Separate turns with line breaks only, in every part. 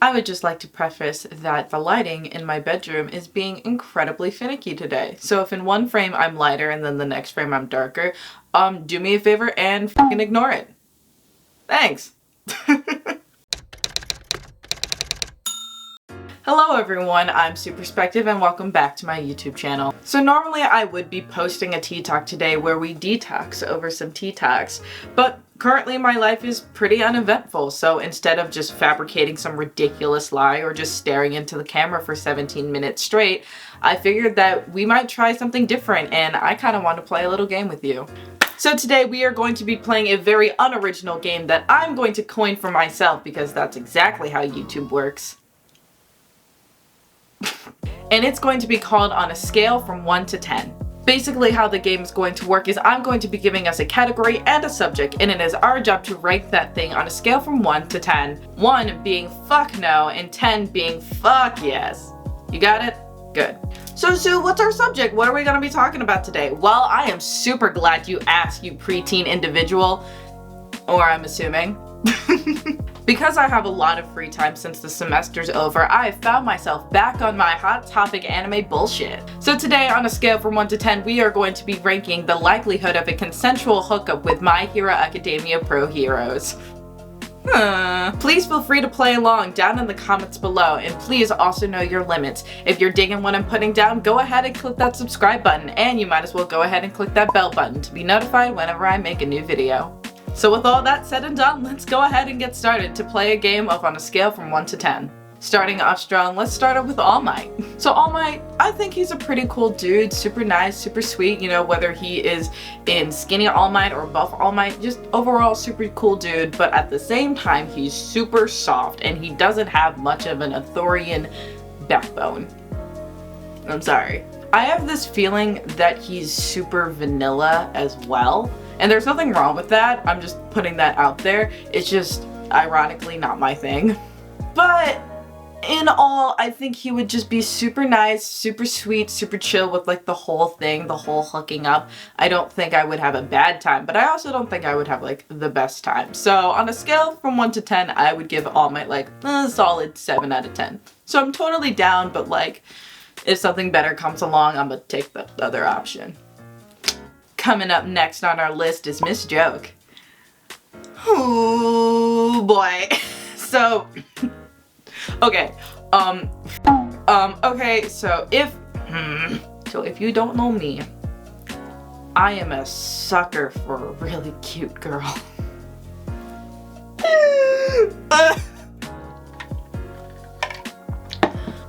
I would just like to preface that the lighting in my bedroom is being incredibly finicky today. So if in one frame I'm lighter and then the next frame I'm darker, do me a favor and f***ing ignore it. Thanks. Hello everyone, I'm Superspective and welcome back to my YouTube channel. So normally I would be posting a tea talk today where we detox over some tea talks, but currently my life is pretty uneventful, so instead of just fabricating some ridiculous lie or just staring into the camera for 17 minutes straight, I figured that we might try something different and I kind of want to play a little game with you. So today we are going to be playing a very unoriginal game that I'm going to coin for myself because that's exactly how YouTube works. And it's going to be called On a Scale from 1 to 10. Basically how the game is going to work is I'm going to be giving us a category and a subject, and it is our job to rank that thing on a scale from 1 to 10. 1 being fuck no and 10 being fuck yes. You got it? Good. So Sue, what's our subject? What are we going to be talking about today? Well, I am super glad you asked, you preteen individual, or I'm assuming. Because I have a lot of free time since the semester's over, I have found myself back on my hot topic anime bullshit. So today, on a scale from 1 to 10, we are going to be ranking the likelihood of a consensual hookup with My Hero Academia Pro heroes. Please feel free to play along down in the comments below, and please also know your limits. If you're digging what I'm putting down, go ahead and click that subscribe button, and you might as well go ahead and click that bell button to be notified whenever I make a new video. So with all that said and done, let's go ahead and get started to play a game of On a Scale from 1 to 10. Starting off strong, let's start off with All Might. So All Might, I think he's a pretty cool dude, super nice, super sweet, you know, whether he is in skinny All Might or buff All Might, just overall super cool dude, but at the same time, he's super soft and he doesn't have much of an Arthurian backbone. I'm sorry. I have this feeling that he's super vanilla as well. And there's nothing wrong with that, I'm just putting that out there. It's just, ironically, not my thing. But, in all, I think he would just be super nice, super sweet, super chill with like the whole thing, the whole hooking up. I don't think I would have a bad time, but I also don't think I would have like the best time. So, on a scale from 1 to 10, I would give All Might like a solid 7 out of 10. So I'm totally down, but like, if something better comes along, I'm gonna take the other option. Coming up next on our list is Miss Joke. Oh boy. So, okay. Okay, so if you don't know me, I am a sucker for a really cute girl.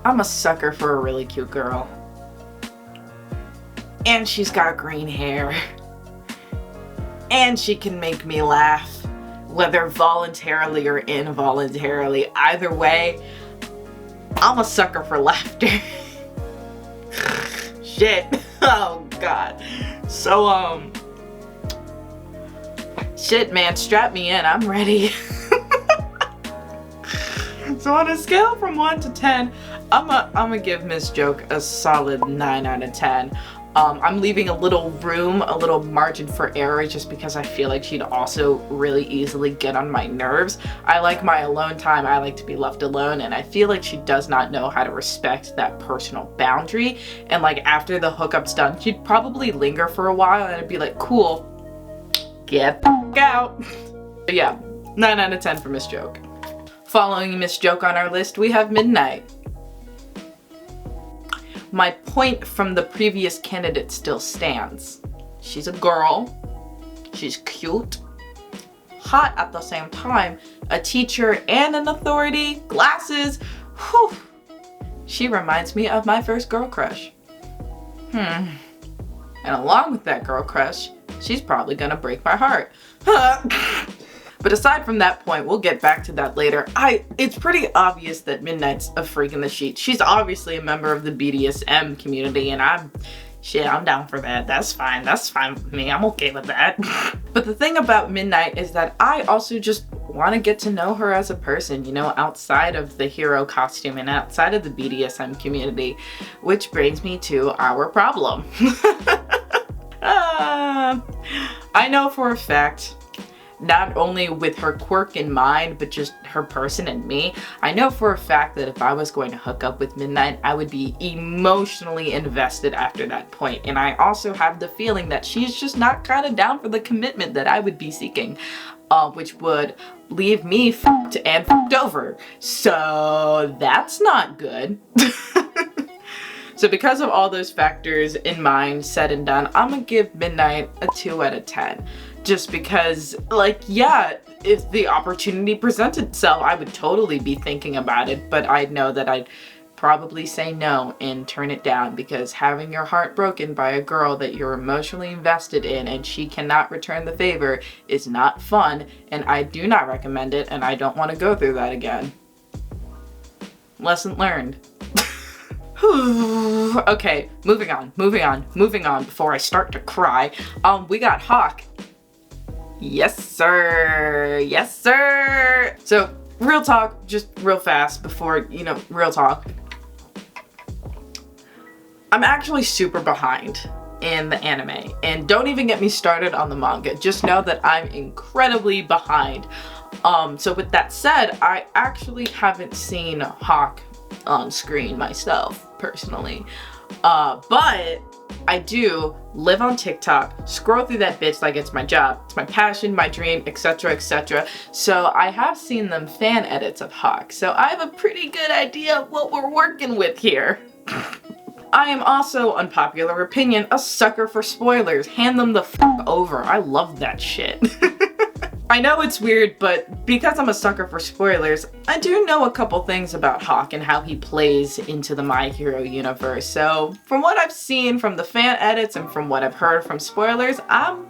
I'm a sucker for a really cute girl. And she's got green hair. And she can make me laugh, whether voluntarily or involuntarily. Either way, I'm a sucker for laughter. Shit. Oh god. So, shit man, strap me in, I'm ready. So on a scale from 1 to 10, I'm gonna give Miss Joke a solid 9 out of 10. I'm leaving a little room, a little margin for error just because I feel like she'd also really easily get on my nerves. I like my alone time, I like to be left alone, and I feel like she does not know how to respect that personal boundary. And like after the hookup's done, she'd probably linger for a while and I'd be like, cool, get the f*** out. But yeah, 9 out of 10 for Miss Joke. Following Miss Joke on our list, we have Midnight. My point from the previous candidate still stands. She's a girl, she's cute, hot at the same time, a teacher and an authority, glasses, whew. She reminds me of my first girl crush. And along with that girl crush, she's probably gonna break my heart. But aside from that point, we'll get back to that later. It's pretty obvious that Midnight's a freak in the sheet. She's obviously a member of the BDSM community, and I'm down for that. That's fine with me. I'm okay with that. But the thing about Midnight is that I also just want to get to know her as a person, you know, outside of the hero costume and outside of the BDSM community, which brings me to our problem. I know for a fact not only with her quirk in mind, but just her person and me. I know for a fact that if I was going to hook up with Midnight, I would be emotionally invested after that point. And I also have the feeling that she's just not kind of down for the commitment that I would be seeking, which would leave me f***ed and f***ed over. So that's not good. So because of all those factors in mind, said and done, I'm gonna give Midnight a 2 out of 10. Just because, like, yeah, if the opportunity presented itself, I would totally be thinking about it, but I know that I'd probably say no and turn it down, because having your heart broken by a girl that you're emotionally invested in and she cannot return the favor is not fun, and I do not recommend it, and I don't want to go through that again. Lesson learned. Okay, moving on before I start to cry. We got Hawk. Yes, sir. Yes, sir. So, real talk, just real fast before, real talk. I'm actually super behind in the anime, and don't even get me started on the manga. Just know that I'm incredibly behind. So with that said, I actually haven't seen Hawk on screen myself, personally. But I do live on TikTok, scroll through that bitch like it's my job. It's my passion, my dream, etc, etc. So I have seen them fan edits of Hawk, so I have a pretty good idea of what we're working with here. I am also, unpopular opinion, a sucker for spoilers. Hand them the f*** over. I love that shit. I know it's weird, but because I'm a sucker for spoilers, I do know a couple things about Hawk and how he plays into the My Hero universe. So from what I've seen from the fan edits and from what I've heard from spoilers, I'm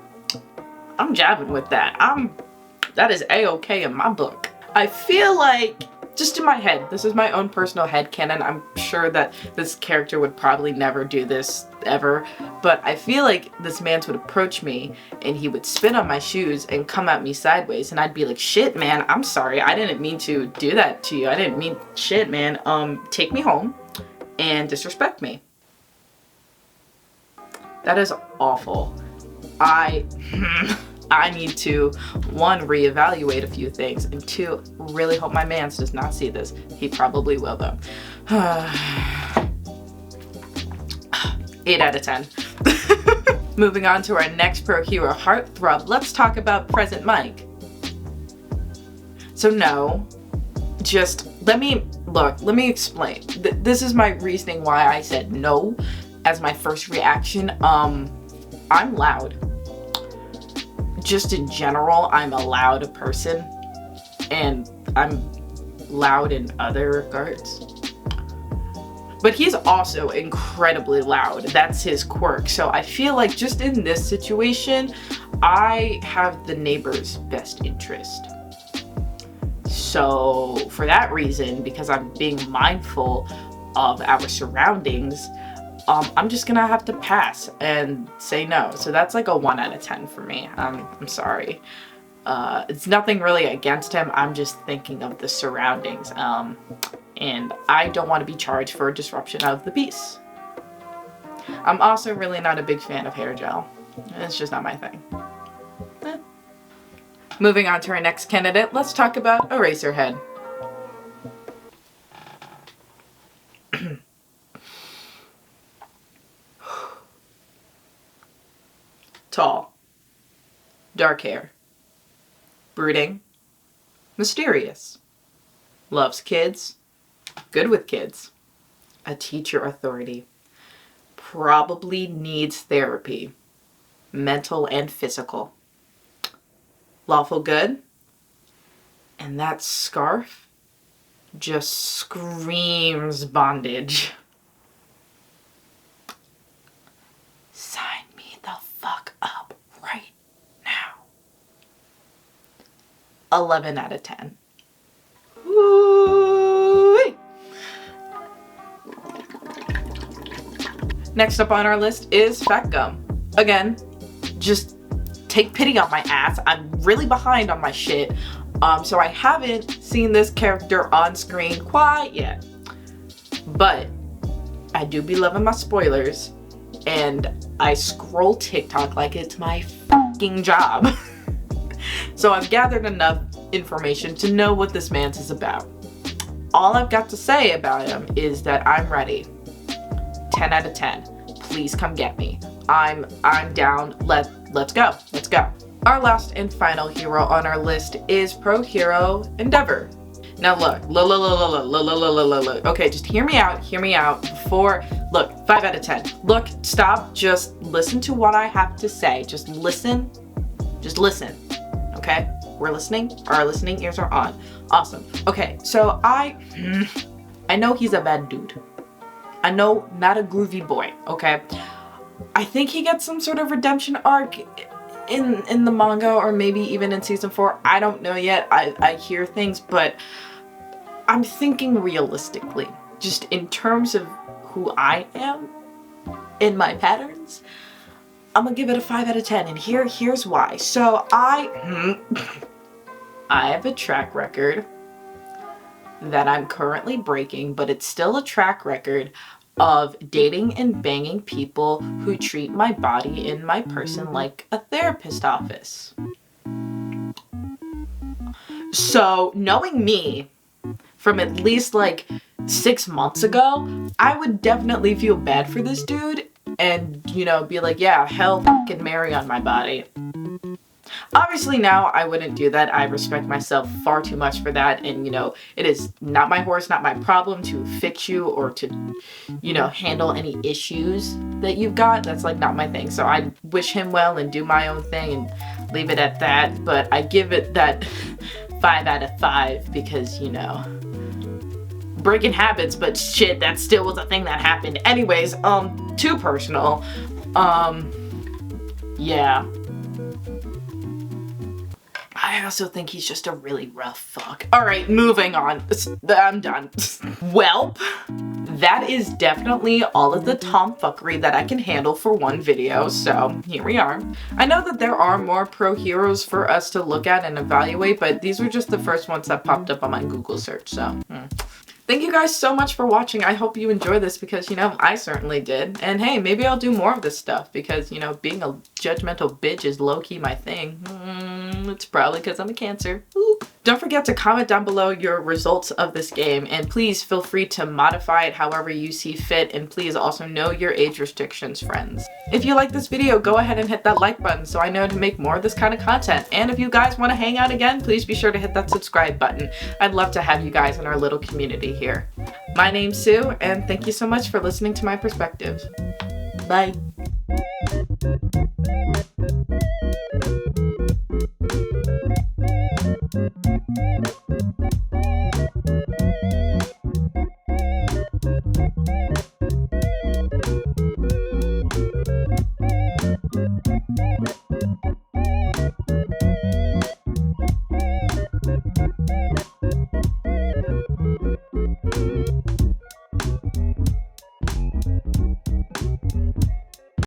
jabbing with that. That is A-okay in my book. I feel like, just in my head, this is my own personal headcanon. I'm sure that this character would probably never do this ever, but I feel like this man would approach me and he would spit on my shoes and come at me sideways, and I'd be like, shit, man, I'm sorry. I didn't mean to do that to you. I didn't mean shit, man. Take me home and disrespect me. That is awful. I need to, 1, reevaluate a few things, and 2, really hope my mans does not see this. He probably will, though. 8 out of 10. Moving on to our next pro hero heartthrob, let's talk about Present Mike. So no, just let me explain. This is my reasoning why I said no as my first reaction. I'm loud. Just in general, I'm a loud person, and I'm loud in other regards. But he's also incredibly loud. That's his quirk. So I feel like just in this situation, I have the neighbor's best interest. So for that reason, because I'm being mindful of our surroundings, I'm just gonna have to pass and say no. So that's like a 1 out of 10 for me. I'm sorry. It's nothing really against him. I'm just thinking of the surroundings. And I don't want to be charged for disruption of the peace. I'm also really not a big fan of hair gel. It's just not my thing. Moving on to our next candidate, let's talk about Eraserhead. Tall, dark hair, brooding, mysterious, loves kids, good with kids, a teacher authority, probably needs therapy, mental and physical, lawful good, and that scarf just screams bondage. Sign me the fuck up right now. 11 out of 10. Woo-wee. Next up on our list is Factgum. Again, just take pity on my ass. I'm really behind on my shit. So I haven't seen this character on screen quite yet. But I do be loving my spoilers, and I scroll TikTok like it's my fucking job. So I've gathered enough information to know what this man's is about. All I've got to say about him is that I'm ready. 10 out of 10. Please come get me. I'm down. Let's go. Let's go. Our last and final hero on our list is Pro Hero Endeavor. Now look, okay, just hear me out before, look, 5 out of 10. Look, stop, just listen to what I have to say. Just listen, okay? We're listening, our listening ears are on. Awesome. Okay, so I know he's a bad dude. I know, not a groovy boy, okay? I think he gets some sort of redemption arc in the manga, or maybe even in season 4. I don't know yet. I hear things, but I'm thinking realistically, just in terms of who I am in my patterns. I'm gonna give it a 5 out of 10, and here's why. So I have a track record that I'm currently breaking, but it's still a track record of dating and banging people who treat my body and my person like a therapist office. So knowing me from at least like 6 months ago, I would definitely feel bad for this dude and, you know, be like, yeah, hell fucking Mary on my body. Obviously now I wouldn't do that. I respect myself far too much for that, and you know, it is not my horse, not my problem to fix you or to, you know, handle any issues that you've got. That's like not my thing. So I wish him well and do my own thing and leave it at that. But I give it that 5 out of 5 because, you know, breaking habits, but shit, that still was a thing that happened. Anyways, too personal. Yeah. I also think he's just a really rough fuck. Alright, moving on. I'm done. Welp, that is definitely all of the tomfuckery that I can handle for one video, so here we are. I know that there are more pro heroes for us to look at and evaluate, but these were just the first ones that popped up on my Google search, so. Thank you guys so much for watching. I hope you enjoyed this because, you know, I certainly did. And hey, maybe I'll do more of this stuff because, you know, being a judgmental bitch is low-key my thing. It's probably because I'm a Cancer. Ooh. Don't forget to comment down below your results of this game, and please feel free to modify it however you see fit, and please also know your age restrictions, friends. If you like this video, go ahead and hit that like button so I know to make more of this kind of content. And if you guys want to hang out again, please be sure to hit that subscribe button. I'd love to have you guys in our little community here. My name's Sue, and thank you so much for listening to my perspective. Bye.